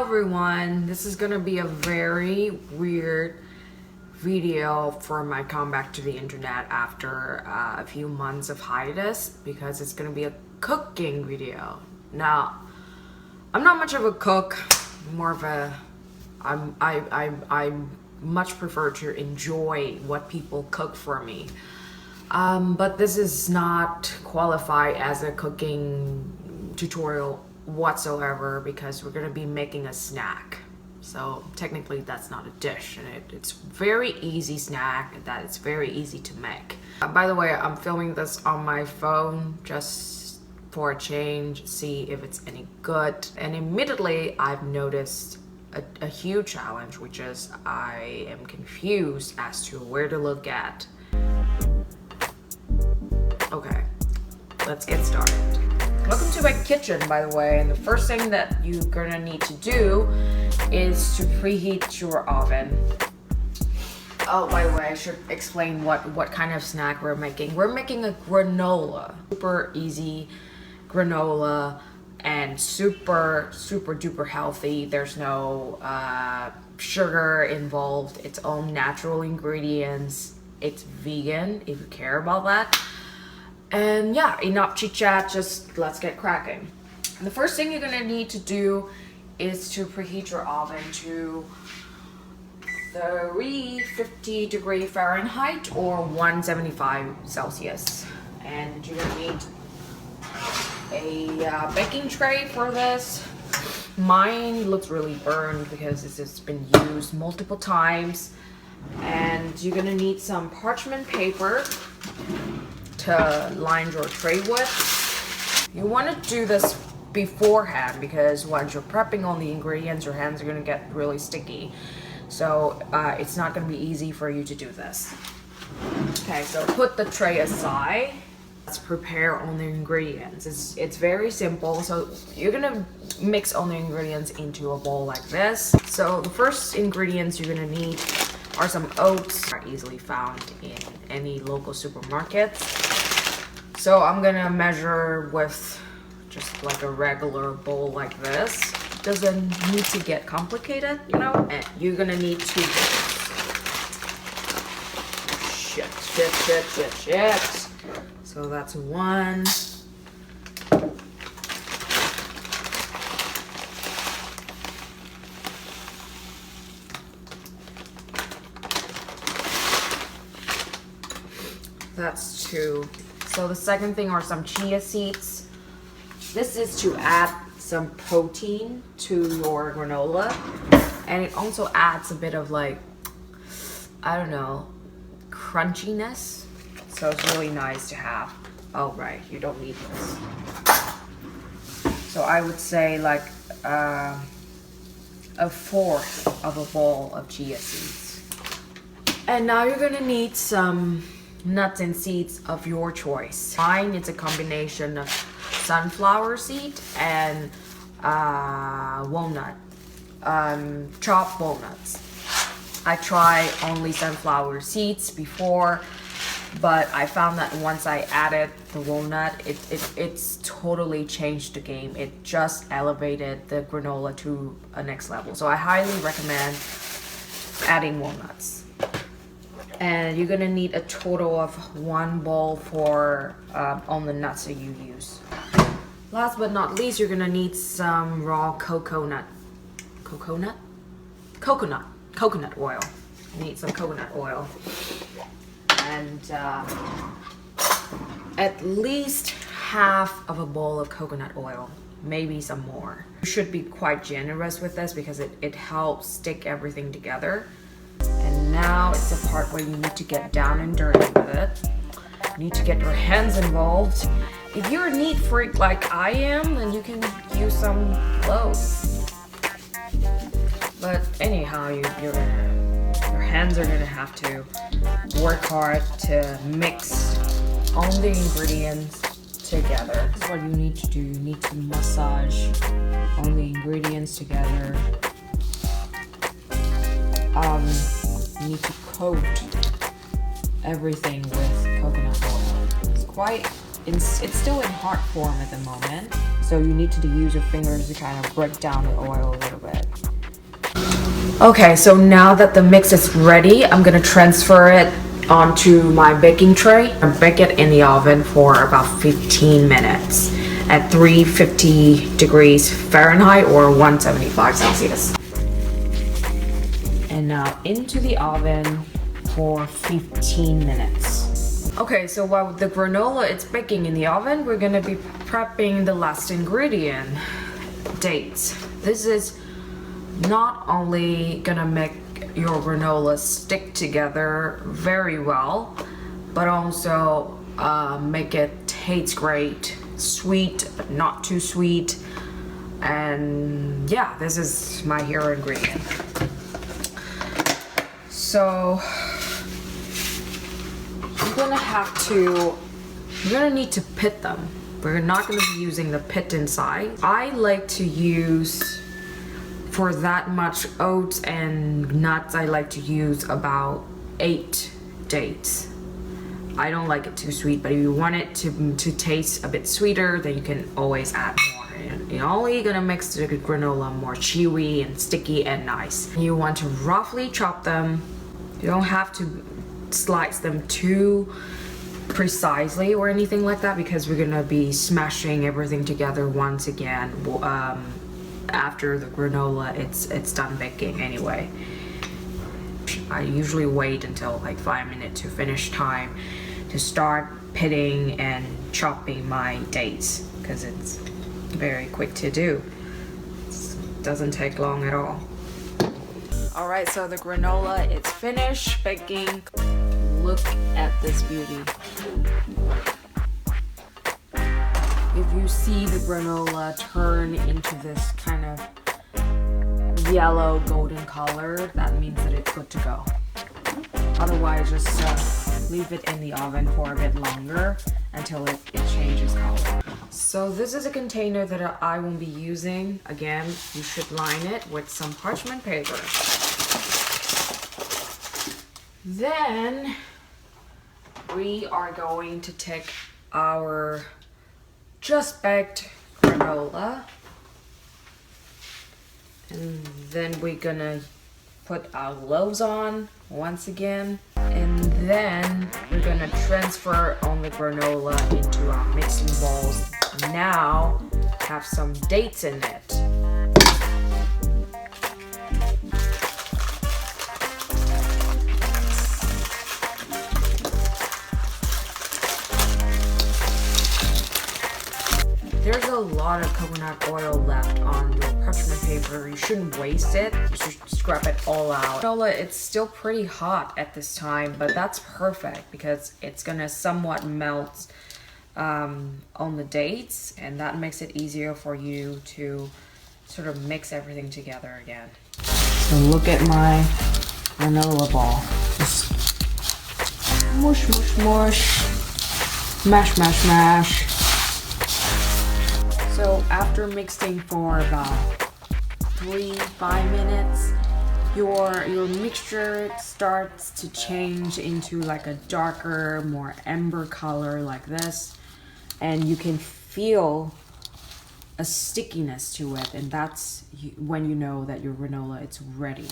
Hello everyone, this is gonna be a very weird video for my comeback to the internet after a few months of hiatus, because it's gonna be a cooking video. Now, I'm not much of a cook, more of a I much prefer to enjoy what people cook for me. But this is not qualify as a cooking tutorial whatsoever, because we're gonna be making a snack. So technically that's not a dish, and it's very easy snack that it's very easy to make. By the way, I'm filming this on my phone just for a change, see if it's any good. And immediately I've noticed a huge challenge, which is I am confused as to where to look at. Okay, let's get started. Welcome to my kitchen, by the way, and the first thing that you're gonna need to do is to preheat your oven. Oh, by the way, I should explain what kind of snack we're making. We're making a granola, super easy granola, and super duper healthy. There's no sugar involved, its own natural ingredients. It's vegan if you care about that. And yeah, enough chit chat, just let's get cracking. And the first thing you're gonna need to do is to preheat your oven to 350 degree Fahrenheit or 175 Celsius. And you're gonna need a baking tray for this. Mine looks really burned because it's been used multiple times. And you're gonna need some parchment paper to line your tray with. You want to do this beforehand, because once you're prepping all the ingredients, your hands are going to get really sticky. So it's not going to be easy for you to do this. Okay, so put the tray aside. Let's prepare all the ingredients. It's very simple. So you're going to mix all the ingredients into a bowl like this. So the first ingredients you're going to need are some oats, are easily found in any local supermarkets. So I'm gonna measure with just like a regular bowl like this. Doesn't need to get complicated, you know? And you're gonna need 2 bowls. Shit. So that's 1. That's 2. So the second thing are some chia seeds. This is to add some protein to your granola, and it also adds a bit of, like, I don't know, crunchiness. So it's really nice to have. Oh right, you don't need this. So I would say like a 1/4 of a bowl of chia seeds. And now you're gonna need some nuts and seeds of your choice. Mine is a combination of sunflower seed and walnut, chopped walnuts. I tried only sunflower seeds before, but I found that once I added the walnut, it's totally changed the game. It just elevated the granola to a next level. So I highly recommend adding walnuts. And you're gonna need a total of 1 bowl for all the nuts that you use. Last but not least, you're gonna need some raw coconut oil. You need some coconut oil. And at least half of a bowl of coconut oil, maybe some more. You should be quite generous with this because it helps stick everything together. And now it's the part where you need to get down and dirty with it. You need to get your hands involved. If you're a neat freak like I am, then you can use some gloves. But anyhow, your hands are gonna have to work hard to mix all the ingredients together. That's what you need to do. You need to massage all the ingredients together. You need to coat everything with coconut oil. It's quite It's still in hard form at the moment, so you need to use your fingers to kind of break down the oil a little bit. Okay, so now that the mix is ready, I'm gonna transfer it onto my baking tray and bake it in the oven for about 15 minutes at 350 degrees Fahrenheit or 175 Celsius. And now into the oven for 15 minutes. Okay, so while the granola is baking in the oven, we're gonna be prepping the last ingredient, dates. This is not only gonna make your granola stick together very well, but also make it taste great, sweet but not too sweet. And yeah, this is my hero ingredient. So you're gonna need to pit them. We're not gonna be using the pit inside. I like to use, for that much oats and nuts, I like to use about 8 dates. I don't like it too sweet, but if you want it to taste a bit sweeter, then you can always add more. You're only gonna mix the granola more chewy and sticky and nice. You want to roughly chop them. You don't have to slice them too precisely or anything like that, because we're gonna be smashing everything together once again after the granola it's done baking anyway. I usually wait until like 5 minutes to finish time to start pitting and chopping my dates, because it's very quick to do. It doesn't take long at all. Alright, so the granola is finished baking. Look at this beauty. If you see the granola turn into this kind of yellow golden color, that means that it's good to go. Otherwise, just leave it in the oven for a bit longer until it changes color. So this is a container that I won't be using. Again, you should line it with some parchment paper. Then we are going to take our just baked granola, and then we're gonna put our gloves on once again, and then we're gonna transfer on the granola into our mixing bowls. Now have some dates in it. There's a lot of coconut oil left on your parchment paper. You shouldn't waste it. You should scrub it all out. Granola, it's still pretty hot at this time, but that's perfect because it's gonna somewhat melt on the dates, and that makes it easier for you to sort of mix everything together again. So look at my granola ball. Just mush, mush, mush. Mash, mash, mash. So after mixing for about 3-5 minutes, your mixture starts to change into like a darker, more amber color like this, and you can feel a stickiness to it, and that's when you know that your granola is ready.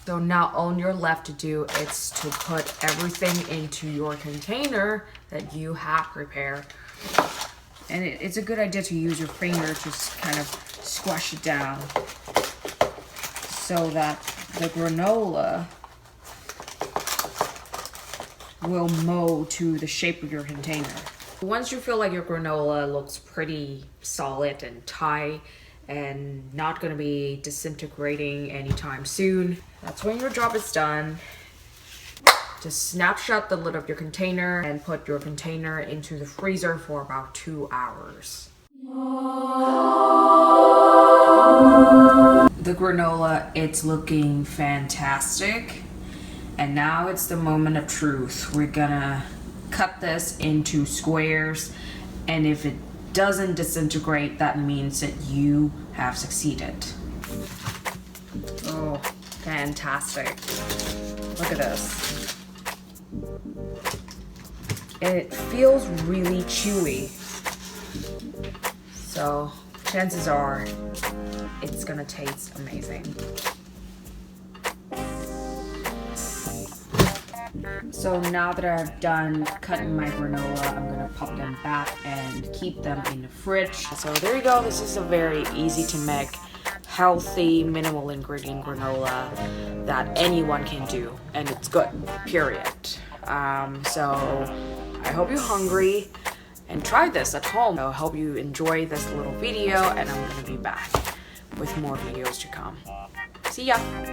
So now all you're left to do is to put everything into your container that you have prepared. And it's a good idea to use your finger to kind of squash it down so that the granola will mold to the shape of your container. Once you feel like your granola looks pretty solid and tight and not going to be disintegrating anytime soon, that's when your job is done. Just snapshot the lid of your container and put your container into the freezer for about 2 hours. The granola, it's looking fantastic. And now it's the moment of truth. We're gonna cut this into squares, and if it doesn't disintegrate, that means that you have succeeded. Oh, fantastic. Look at this. it feels really chewy. So chances are it's gonna taste amazing. So now that I've done cutting my granola, I'm gonna pop them back and keep them in the fridge. So there you go. This is a very easy to make, healthy, minimal ingredient granola that anyone can do, and it's good, period. So I hope you're hungry and try this at home. I hope you enjoy this little video, and I'm gonna be back with more videos to come. See ya!